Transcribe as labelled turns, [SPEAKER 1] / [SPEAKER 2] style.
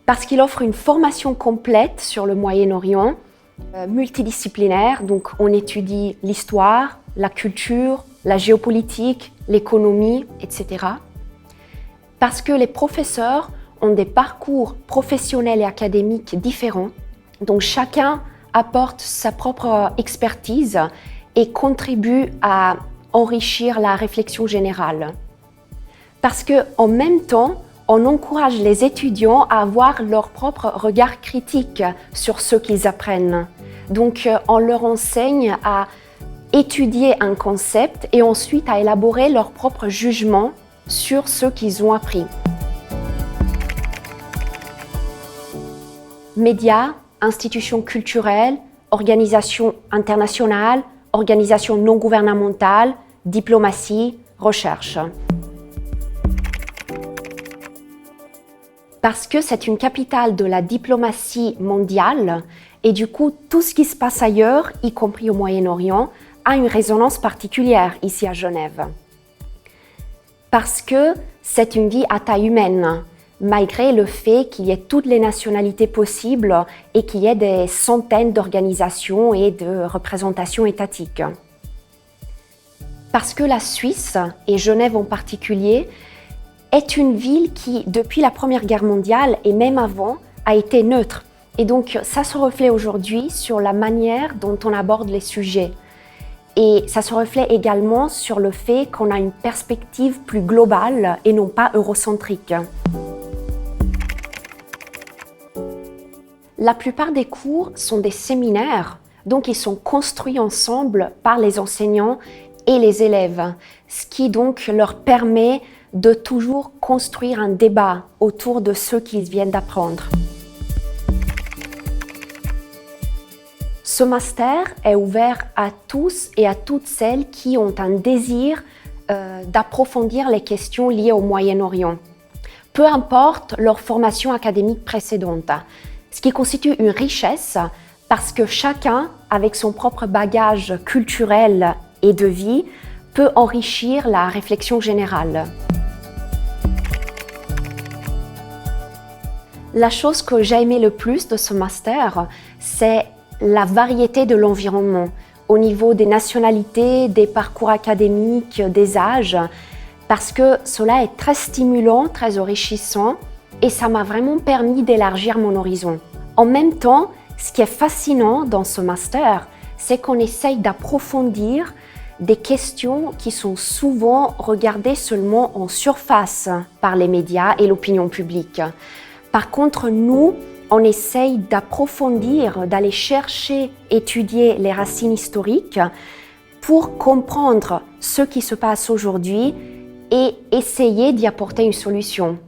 [SPEAKER 1] Parce qu'il offre une formation complète sur le Moyen-Orient, multidisciplinaire, donc on étudie l'histoire, la culture, la géopolitique, l'économie, etc. Parce que les professeurs ont des parcours professionnels et académiques différents, donc chacun apporte sa propre expertise et contribue à enrichir la réflexion générale. Parce qu'en même temps, on encourage les étudiants à avoir leur propre regard critique sur ce qu'ils apprennent. Donc, on leur enseigne à étudier un concept et ensuite à élaborer leur propre jugement sur ce qu'ils ont appris. Médias, institutions culturelles, organisations internationales, organisations non gouvernementales, diplomatie, recherche. Parce que c'est une capitale de la diplomatie mondiale et du coup, tout ce qui se passe ailleurs, y compris au Moyen-Orient, a une résonance particulière ici à Genève. Parce que c'est une vie à taille humaine, malgré le fait qu'il y ait toutes les nationalités possibles et qu'il y ait des centaines d'organisations et de représentations étatiques. Parce que la Suisse, et Genève en particulier, est une ville qui, depuis la Première Guerre mondiale et même avant, a été neutre. Et donc, ça se reflète aujourd'hui sur la manière dont on aborde les sujets. Et ça se reflète également sur le fait qu'on a une perspective plus globale et non pas eurocentrique. La plupart des cours sont des séminaires, donc ils sont construits ensemble par les enseignants et les élèves, ce qui donc leur permet de toujours construire un débat autour de ce qu'ils viennent d'apprendre. Ce master est ouvert à tous et à toutes celles qui ont un désir d'approfondir les questions liées au Moyen-Orient, peu importe leur formation académique précédente, ce qui constitue une richesse parce que chacun, avec son propre bagage culturel et de vie, peut enrichir la réflexion générale. La chose que j'ai aimé le plus de ce master, c'est la variété de l'environnement, au niveau des nationalités, des parcours académiques, des âges, parce que cela est très stimulant, très enrichissant, et ça m'a vraiment permis d'élargir mon horizon. En même temps, ce qui est fascinant dans ce master, c'est qu'on essaye d'approfondir des questions qui sont souvent regardées seulement en surface par les médias et l'opinion publique. Par contre, nous, on essaye d'approfondir, d'aller chercher, étudier les racines historiques pour comprendre ce qui se passe aujourd'hui et essayer d'y apporter une solution.